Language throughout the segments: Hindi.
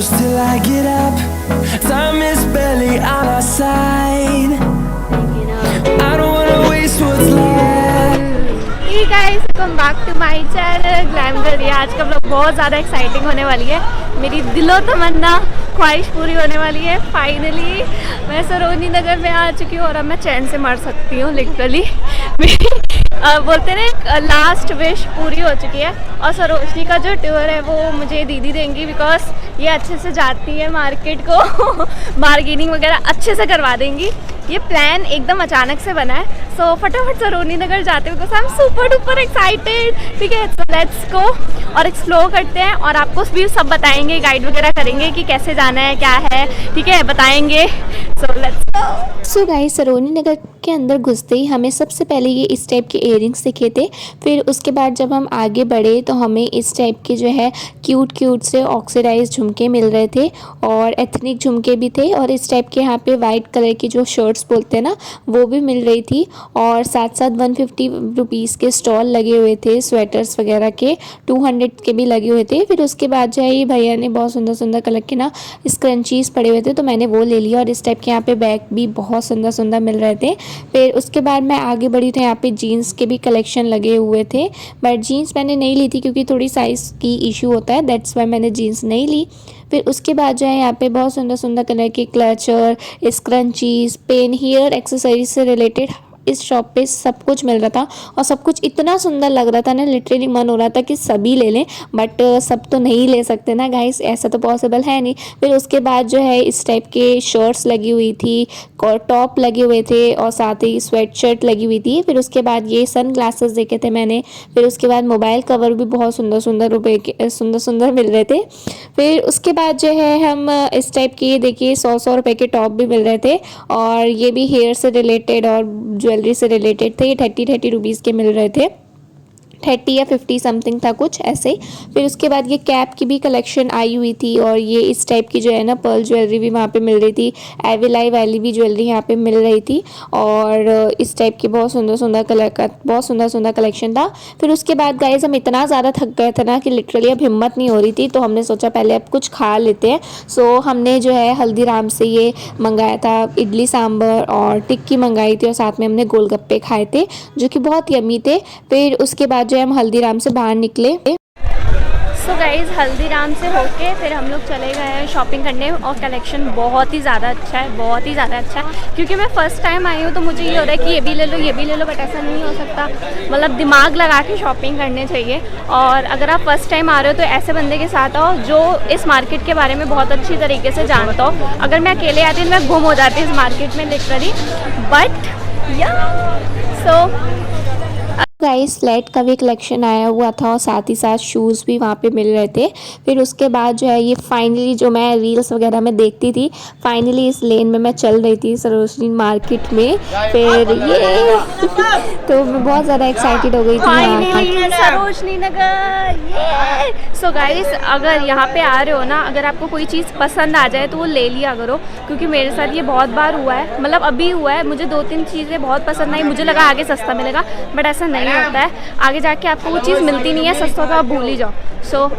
close till I get up. Time is barely on our side. I don't wanna waste what's left. Hey guys, welcome back to my channel glam girl. आज का व्लॉग बहुत ज़्यादा एक्साइटिंग होने वाली है। मेरी दिलो तमन्ना ख्वाहिश पूरी होने वाली है। फाइनली मैं सरोजनी नगर में आ चुकी हूँ और अब मैं चैन से मर सकती हूँ लिटरली। बोलते ना लास्ट विश पूरी हो चुकी है और सरोजनी का जो टूर है वो मुझे दीदी देंगी, बिकॉज ये अच्छे से जाती है मार्केट को बार्गेनिंग वगैरह अच्छे से करवा देंगी। ये प्लान एकदम अचानक से बना है, सो फटाफट सरोजनी नगर जाते हैं because I am super duper excited. ठीक है, सो लेट्स गो और एक्सप्लोर करते हैं और आपको भी सब बताएंगे, गाइड वगैरह करेंगे कि कैसे जाना है, क्या है, ठीक है, बताएंगे। So let's go. So guys, Sarojini Nagar के अंदर घुसते ही हमें सबसे पहले ये इस टाइप के इयररिंग्स दिखे थे। फिर उसके बाद जब हम आगे बढ़े तो हमें इस टाइप के जो है क्यूट से ऑक्सीडाइज झुमके मिल रहे थे और एथनिक झुमके भी थे और इस टाइप के यहाँ पे वाइट कलर की जो शर्ट्स बोलते हैं ना वो भी मिल रही थी और साथ साथ 150 रुपीज़ के स्टॉल लगे हुए थे, स्वेटर्स वगैरह के 200 के भी लगे हुए थे। फिर उसके बाद जो है ये भैया ने बहुत सुंदर सुंदर कलर के ना स्क्रंचीज़ पड़े हुए थे तो मैंने वो ले लिया और इस टाइप के यहाँ पे बैग भी बहुत सुंदर सुंदर मिल रहे थे। फिर उसके बाद मैं आगे बढ़ी तो यहाँ पे जीन्स के भी कलेक्शन लगे हुए थे, बट जीन्स मैंने नहीं ली थी क्योंकि थोड़ी साइज़ की इशू होता है, दैट्स वाई मैंने जीन्स नहीं ली। फिर उसके बाद जो है यहाँ पे बहुत सुंदर सुंदर कलर के clutcher, scrunchies, pen, hair accessories से रिलेटेड इस शॉप पे सब कुछ मिल रहा था और सब कुछ इतना सुंदर लग रहा था ना, लिटरली मन हो रहा था कि सभी ले लें, बट सब तो नहीं ले सकते ना गाइस, ऐसा तो पॉसिबल है नहीं। फिर उसके बाद जो है इस टाइप के शर्ट्स लगी हुई थी और टॉप लगे हुए थे और साथ ही स्वेट शर्ट लगी हुई थी। फिर उसके बाद ये सन ग्लासेस देखे थे मैंने। फिर उसके बाद मोबाइल कवर भी बहुत सुंदर सुंदर मिल रहे थे। फिर उसके बाद जो है हम इस टाइप के देखिए 100 रुपये के टॉप भी मिल रहे थे और ये भी हेयर से रिलेटेड और ज्वेलरी से रिलेटेड थे। ये 30 रुपीज़ के मिल रहे थे, 30 या 50 समथिंग था कुछ ऐसे। फिर उसके बाद ये कैप की भी कलेक्शन आई हुई थी और ये इस टाइप की जो है ना पर्ल ज्वेलरी भी वहाँ पे मिल रही थी, एविलाई वाली भी ज्वेलरी यहाँ पे मिल रही थी और इस टाइप की बहुत सुंदर कलेक्शन था। फिर उसके बाद गाइस हम इतना ज़्यादा थक गए थे ना कि लिटरली अब हिम्मत नहीं हो रही थी, तो हमने सोचा पहले अब कुछ खा लेते हैं। सो हमने जो है हल्दीराम से ये मंगाया था, इडली सांभर और टिक्की मंगाई थी और साथ में हमने गोलगप्पे खाए थे जो कि बहुत यम्मी थे। फिर उसके बाद जो हम हल्दीराम से बाहर निकले। सो गाइज हल्दीराम से होके फिर हम लोग चले गए हैं शॉपिंग करने और कलेक्शन बहुत ही ज़्यादा अच्छा है, बहुत ही ज़्यादा अच्छा है। क्योंकि मैं फ़र्स्ट टाइम आई हूँ तो मुझे ये हो रहा है कि ये भी ले लो ये भी ले लो, बट ऐसा नहीं हो सकता। मतलब दिमाग लगा के शॉपिंग करने चाहिए और अगर आप फर्स्ट टाइम आ रहे हो तो ऐसे बंदे के साथ आओ जो इस मार्केट के बारे में बहुत अच्छी तरीके से जानता हो। अगर मैं अकेले आती तो मैं गुम हो जाती इस मार्केट में लिटरली, बट या सो गाइस फ्लैट का भी कलेक्शन आया हुआ था और साथ ही साथ शूज़ भी वहाँ पे मिल रहे थे। फिर उसके बाद जो है ये फाइनली जो मैं रील्स वगैरह में देखती थी, फाइनली इस लेन में मैं चल रही थी सरोजनी मार्केट में। फिर ये तो मैं बहुत ज़्यादा एक्साइटेड हो गई थी सरोजनी नगर। ये सो गाइस अगर यहाँ पे आ रहे हो ना, अगर आपको कोई चीज़ पसंद आ जाए तो वो ले लिया करो, क्योंकि मेरे साथ ये बहुत बार हुआ है। मतलब अभी हुआ है, मुझे 2-3 चीज़ें बहुत पसंद आई, मुझे लगा आगे सस्ता मिलेगा, बट ऐसा नहीं होता है। आगे जाके आपको वो चीज़ मिलती नहीं है, सस्ता तो आप भूल ही जाओ। सो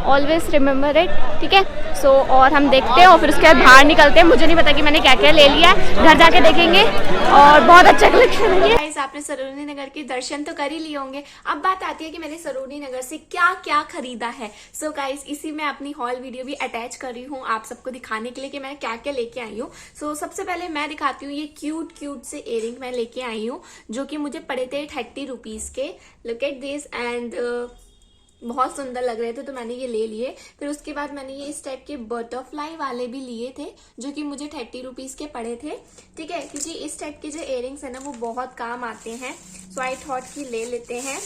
ऑलवेज रिमेंबर इट, ठीक है। सो और हम देखते हैं और फिर उसके बाद बाहर निकलते हैं। मुझे नहीं पता कि मैंने क्या क्या ले लिया है, घर जाके देखेंगे और बहुत अच्छा कलेक्शन है। गाइस आपने सरोजनी नगर के दर्शन तो कर ही लिए होंगे, अब बात आती है कि मैंने सरोजनी नगर से क्या क्या खरीदा है। सो गाइस इसी में अपनी हॉल वीडियो भी अटैच कर रही हूँ आप सबको दिखाने के लिए कि मैं क्या क्या लेके आई हूँ। सो सबसे पहले मैं दिखाती हूँ ये क्यूट से इयररिंग मैं लेके आई हूँ जो कि मुझे पड़े थे 30 रुपीज के। लुक एट दिस एंड बहुत सुंदर लग रहे थे तो मैंने ये ले लिए। फिर उसके बाद मैंने ये इस टाइप के बटरफ्लाई वाले भी लिए थे जो कि मुझे 30 रुपीज के पड़े थे, ठीक है, क्योंकि इस टाइप के जो इयररिंग्स है ना वो बहुत काम आते हैं। सो आई थॉट कि ले लेते हैं।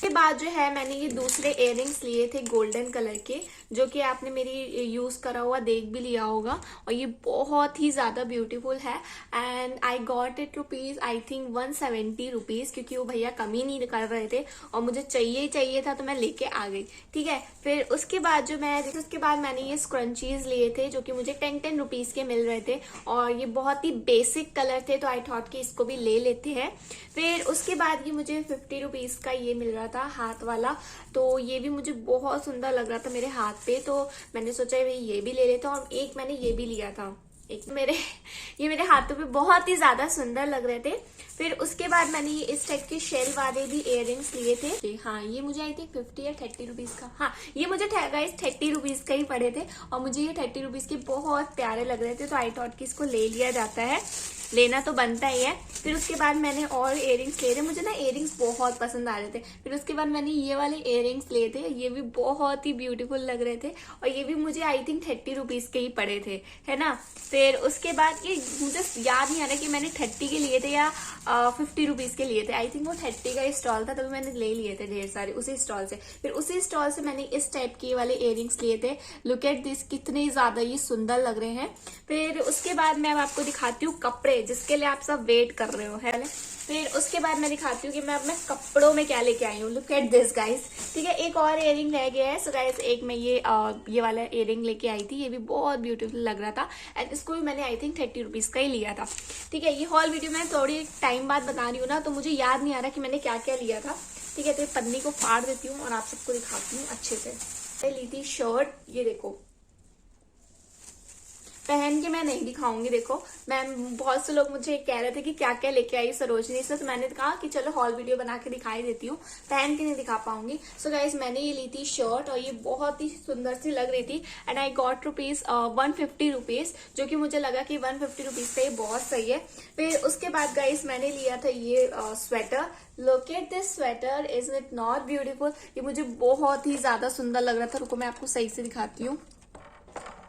के बाद जो है मैंने ये दूसरे इयररिंग्स लिए थे गोल्डन कलर के, जो कि आपने मेरी यूज करा हुआ देख भी लिया होगा और ये बहुत ही ज्यादा ब्यूटीफुल है। And I got it rupees I think 170 rupees, क्योंकि वो भैया कम ही नहीं कर रहे थे और मुझे चाहिए था तो मैं लेके आ गई, ठीक है। फिर उसके बाद मैंने ये स्क्रंचीज लिए थे जो कि मुझे 10 रुपीज के मिल रहे थे और ये बहुत ही बेसिक कलर थे तो आई थॉट कि इसको भी ले लेते हैं। फिर उसके बाद ये मुझे 50 रुपीज का ये मिल रहा था हाथ वाला, तो ये भी मुझे बहुत सुंदर लग रहा था मेरे हाथ पे, तो मैंने सोचा भाई ये भी ले लेता हूँ। और एक मैंने ये भी लिया था, एक ये मेरे हाथों पे बहुत ही ज्यादा सुंदर लग रहे थे। फिर उसके बाद मैंने ये इस टाइप के शेल वाले भी इयररिंग्स लिए थे। हाँ, ये मुझे आई थिंक 50 या 30 रुपीज का, हाँ ये मुझे गाइस 30 रुपीज का ही पड़े थे। और मुझे ये 30 रुपीज के बहुत प्यारे लग रहे थे, तो आई थॉट कि इसको ले लिया जाता है, लेना तो बनता ही है। फिर उसके बाद मैंने और इयररिंग्स ले थे, मुझे ना इयररिंग्स बहुत पसंद आ रहे थे। फिर उसके बाद मैंने ये वाले इयररिंग्स लिए थे, ये भी बहुत ही ब्यूटीफुल लग रहे थे, और ये भी मुझे आई थिंक 30 रुपीज के ही पड़े थे, है ना। फिर उसके बाद ये मुझे याद नहीं आ रहा कि मैंने 30 के लिए थे या 50 रुपीज के लिए थे। आई थिंक वो 30 का स्टॉल था, तभी मैंने ले लिए थे ढेर सारे उसी स्टॉल से। फिर उसी स्टॉल से मैंने इस टाइप के वाले इयररिंग्स लिए थे। लुक एट दिस, कितने ज्यादा ये सुंदर लग रहे हैं। फिर उसके बाद मैं अब आपको दिखाती हूँ कपड़े, जिसके लिए आप सब वेट कर रहे हो, है। फिर उसके बाद मैं दिखाती हूँ कि मैं अपने कपड़ों में क्या लेके आई हूँ। लुक एट दिस गाइस, ठीक है। एक और इयररिंग रह गया है। सो गाइस, एक मैं ये वाला इयररिंग लेके आई थी, ये भी बहुत ब्यूटीफुल लग रहा था, एंड इसको भी मैंने आई थिंक 30 रुपीज का ही लिया था, ठीक है। ये हॉल वीडियो मैं थोड़ी टाइम बाद बता रही हूँ ना, तो मुझे याद नहीं आ रहा कि मैंने क्या क्या लिया था, ठीक है। तो पन्नी को फाड़ देती हूँ और आप सबको दिखाती हूँ अच्छे से। मैं ली थी शर्ट, ये देखो, पहन के मैं नहीं दिखाऊंगी। देखो, मैं बहुत से लोग मुझे कह रहे थे कि क्या क्या लेके आई सरोजनी से, तो मैंने कहा कि चलो हॉल वीडियो बना के दिखाई देती हूँ, पहन के नहीं दिखा पाऊंगी। सो गाइस, मैंने ये ली थी शर्ट, और ये बहुत ही सुंदर सी लग रही थी, एंड आई गॉट 150 रुपीज, जो कि मुझे लगा कि 150 रुपीज का ये बहुत सही है। फिर उसके बाद गाइस मैंने लिया था ये sweater. Look at this sweater, is it not beautiful. ये मुझे बहुत ही ज्यादा सुंदर लग रहा था। रुको मैं आपको सही से दिखाती हूँ,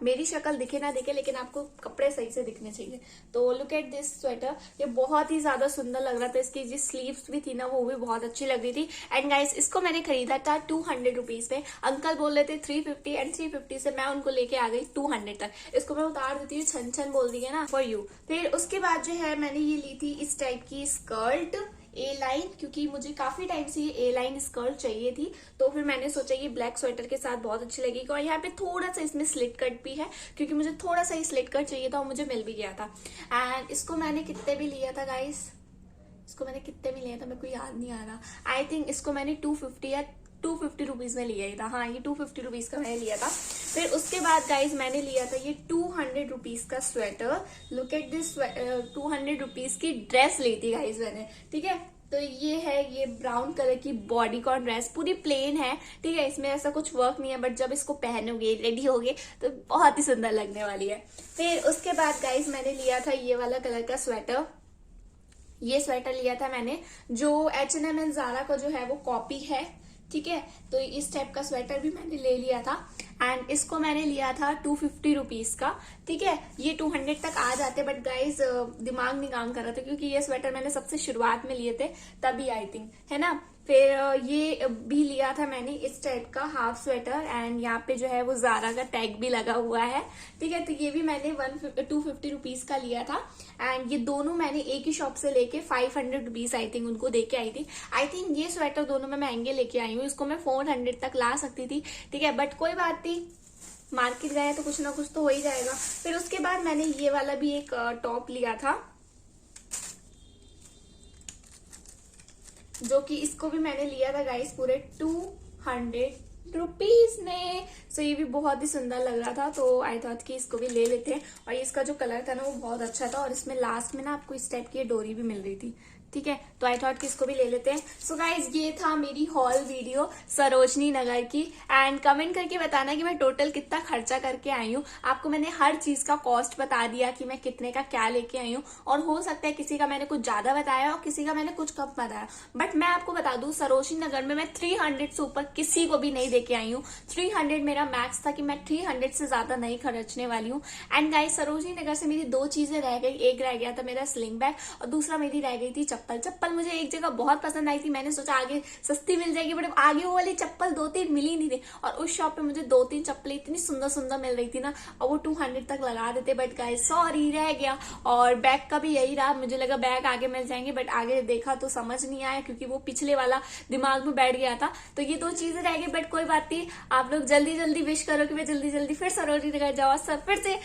मेरी शक्ल दिखे ना दिखे, लेकिन आपको कपड़े सही से दिखने चाहिए। तो लुक एट दिस स्वेटर, ये बहुत ही ज्यादा सुंदर लग रहा था। इसकी जो स्लीव्स भी थी ना, वो भी बहुत अच्छी लग रही थी। एंड गाइस, इसको मैंने खरीदा था 200 रुपीज में। अंकल बोल रहे थे 350, एंड 350 से मैं उनको लेके आ गई 200 तक। इसको मैं उतार देती हूँ, छन छन बोल दी है ना, फॉर यू। फिर उसके बाद जो है मैंने ये ली थी इस टाइप की स्कर्ट, ए लाइन, क्योंकि मुझे काफी टाइम से ये ए लाइन स्कर्ट चाहिए थी। तो फिर मैंने सोचा ये ब्लैक स्वेटर के साथ बहुत अच्छी लगेगी। और यहाँ पे थोड़ा सा इसमें स्लिट कट भी है, क्योंकि मुझे थोड़ा सा ही स्लिट कट चाहिए था, और मुझे मिल भी गया था। एंड इसको मैंने कितने भी लिया था गाइस, इसको मैंने कितने भी लिया था मेरे को याद नहीं आ रहा। आई थिंक इसको मैंने 250 या 250 रुपीज में लिया ही था। हाँ, ये 250 रुपीज का मैंने लिया था। फिर उसके बाद गाइज मैंने लिया था ये 200 रुपीज का sweater. Look at this, 200 rupees की ड्रेस ली थी गाइज मैंने, ठीक है। तो ये है, ये ब्राउन कलर की बॉडीकॉन ड्रेस, पूरी प्लेन है, ठीक है। इसमें ऐसा कुछ वर्क नहीं है, बट जब इसको पहनोगे, रेडी होगे, तो बहुत ही सुंदर लगने वाली है। फिर उसके बाद गाइज मैंने लिया था ये वाला कलर का स्वेटर। ये स्वेटर लिया था मैंने, जो H&M एंड ज़ारा का जो है वो कॉपी है, ठीक है। तो इस टाइप का स्वेटर भी मैंने ले लिया था, एंड इसको मैंने लिया था 250 रुपीज का, ठीक है। ये 200 तक आ जाते, बट गाइज दिमाग नहीं काम कर रहा था, क्योंकि ये स्वेटर मैंने सबसे शुरुआत में लिए थे तभी, आई थिंक, है ना। फिर ये भी लिया था मैंने इस टाइप का हाफ स्वेटर, एंड यहाँ पे जो है वो ज़ारा का टैग भी लगा हुआ है, ठीक है। तो ये भी मैंने 250 रुपीज का लिया था, एंड ये दोनों मैंने एक ही शॉप से लेके 500 रुपीज आई थिंक उनको दे के आई थी। आई थिंक ये स्वेटर दोनों मैं महंगे लेके आई हूँ, इसको मैं 400 तक ला सकती थी, ठीक है, बट कोई बात नहीं, मार्केट गए तो कुछ ना कुछ तो हो ही जाएगा। फिर उसके बाद मैंने ये वाला भी एक टॉप लिया था, जो कि इसको भी मैंने लिया था गाइस पूरे 200 रुपीज में। सो ये भी बहुत ही सुंदर लग रहा था, तो आई थॉट कि इसको भी ले लेते हैं। और इसका जो कलर था ना, वो बहुत अच्छा था, और इसमें लास्ट में ना आपको इस टाइप की डोरी भी मिल रही थी, ठीक है। तो आई थॉट कि इसको भी ले लेते हैं। सो गाइज, ये था मेरी हॉल वीडियो सरोजनी नगर की, एंड कमेंट करके बताना कि मैं टोटल कितना खर्चा करके आई हूँ। आपको मैंने हर चीज का कॉस्ट बता दिया कि मैं कितने का क्या लेके आई हूँ, और हो सकता है किसी का मैंने कुछ ज्यादा बताया और किसी का मैंने कुछ कम बताया, बट मैं आपको बता दूं सरोजनी नगर में मैं 300 से ऊपर किसी को भी नहीं देके आई हूँ। 300 मेरा मैक्स था, कि मैं 300 से ज्यादा नहीं खर्चने वाली हूँ। एंड गाइज, सरोजनी नगर से मेरी 2 चीजें रह गई। एक रह गया था मेरा स्लिंग बैग, और दूसरा मेरी रह गई थी चप्पल मुझे एक जगह बहुत पसंद आई थी, मैंने सोचा आगे सस्ती मिल जाएगी, बट आगे वो वाली चप्पल 2-3 मिली नहीं थी, और उस शॉप पे मुझे 2-3 चप्पलें इतनी सुंदर सुंदर मिल रही थी ना, और वो 200 तक लगा देते, बट गाइस सॉरी रह गया। और बैग का भी यही रहा, मुझे लगा बैग आगे मिल जाएंगे, बट आगे देखा तो समझ नहीं आया, क्योंकि वो पिछले वाला दिमाग में बैठ गया था। तो ये 2 चीजें रह गई, बट कोई बात नहीं, आप लोग जल्दी जल्दी विश करो कि मैं जल्दी जल्दी फिर सरोजनी नगर जाओ, सब फिर से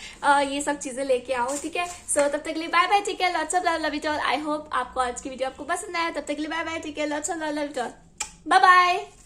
ये सब चीजें लेके आओ, ठीक है। सो तब तक के लिए बाय बाय, ठीक है। Lots of love, love you all. I hope आपको आज की वीडियो आपको पसंद आया। तब तक के लिए बाय बाय, ठीक है। Lots of love, love you all. Bye bye.